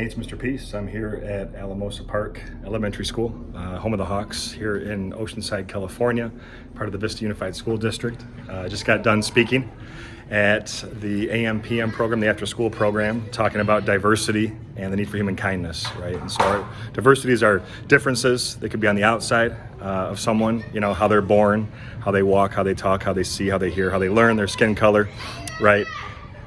It's Mr. Peace. I'm here at Alamosa Park Elementary School, home of the Hawks, here in Oceanside, California, part of the Vista Unified School District. Just got done speaking at the AM/PM program, the after-school program, talking about diversity and the need for human kindness, right? And so our diversity is our differences. They could be on the outside of someone, you know, how they're born, how they walk, how they talk, how they see, how they hear, how they learn, their skin color, right?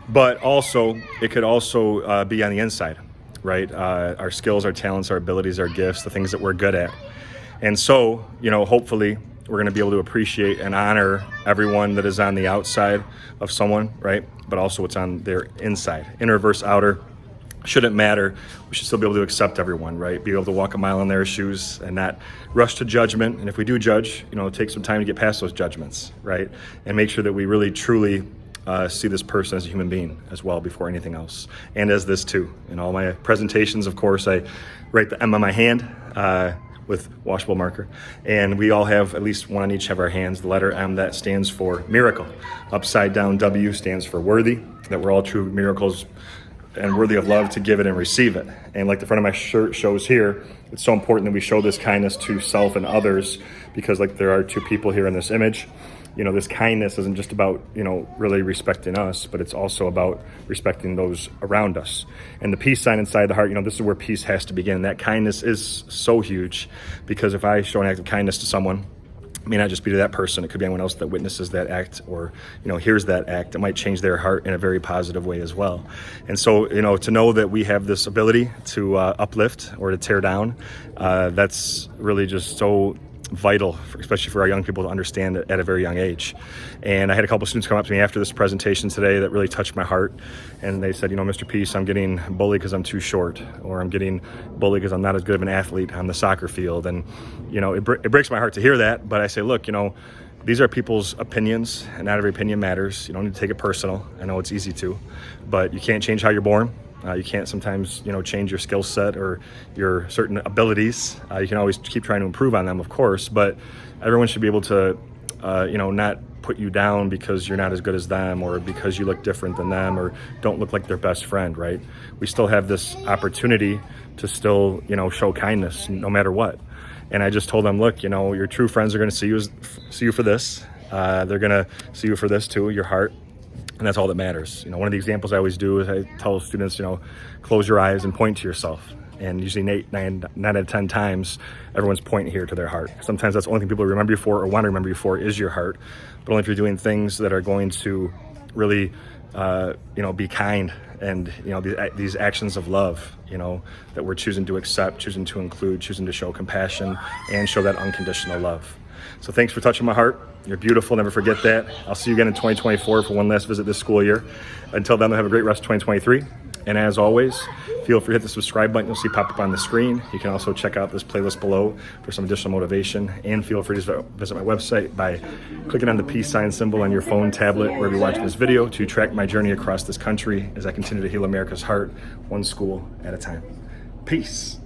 But also, it could also be on the inside, right? Our skills, our talents, our abilities, our gifts, the things that we're good at. And so, you know, hopefully we're going to be able to appreciate and honor everyone that is on the outside of someone, right? But also what's on their inside. Inner versus outer shouldn't matter. We should still be able to accept everyone, right? Be able to walk a mile in their shoes and not rush to judgment. And if we do judge, you know, take some time to get past those judgments, right? And make sure that we really, truly see this person as a human being as well before anything else, and as this too. In all my presentations, of course, I write the M on my hand with washable marker, and we all have at least one on each of our hands. The letter M, that stands for miracle. Upside down W stands for worthy, that we're all true miracles and worthy of love to give it and receive it. And like the front of my shirt shows here, it's so important that we show this kindness to self and others, because like there are two people here in this image. You know, this kindness isn't just about, you know, really respecting us, but it's also about respecting those around us. And the peace sign inside the heart, you know, this is where peace has to begin. That kindness is so huge, because if I show an act of kindness to someone, it may not just be to that person, it could be anyone else that witnesses that act or, you know, hears that act. It might change their heart in a very positive way as well. And so, you know, to know that we have this ability to uplift or to tear down, that's really just so vital, especially for our young people to understand at a very young age. And I had a couple students come up to me after this presentation today that really touched my heart. And they said, you know, Mr. Peace, I'm getting bullied because I'm too short, or I'm getting bullied because I'm not as good of an athlete on the soccer field. And, you know, it breaks my heart to hear that. But I say, look, you know, these are people's opinions, and not every opinion matters. You don't need to take it personal. I know it's easy to, but you can't change how you're born. You can't sometimes, you know, change your skill set or your certain abilities. You can always keep trying to improve on them, of course, but everyone should be able to, you know, not put you down because you're not as good as them, or because you look different than them, or don't look like their best friend, right? We still have this opportunity to still, you know, show kindness no matter what. And I just told them, look, you know, your true friends are going to see you for this. They're going to see you for this too, your heart. And that's all that matters. You know, one of the examples I always do is I tell students, you know, close your eyes and point to yourself. And usually 9 out of 10 times, everyone's pointing here to their heart. Sometimes that's the only thing people remember you for or want to remember you for is your heart. But only if you're doing things that are going to really, you know, be kind, and, you know, these actions of love, you know, that we're choosing to accept, choosing to include, choosing to show compassion, and show that unconditional love. So thanks for touching my heart. You're beautiful. Never forget that. I'll see you again in 2024 for one last visit this school year. Until then, have a great rest of 2023. And as always, feel free to hit the subscribe button you'll see pop up on the screen. You can also check out this playlist below for some additional motivation. And feel free to visit my website by clicking on the peace sign symbol on your phone, tablet, wherever you're watching this video, to track my journey across this country as I continue to heal America's heart, one school at a time. Peace.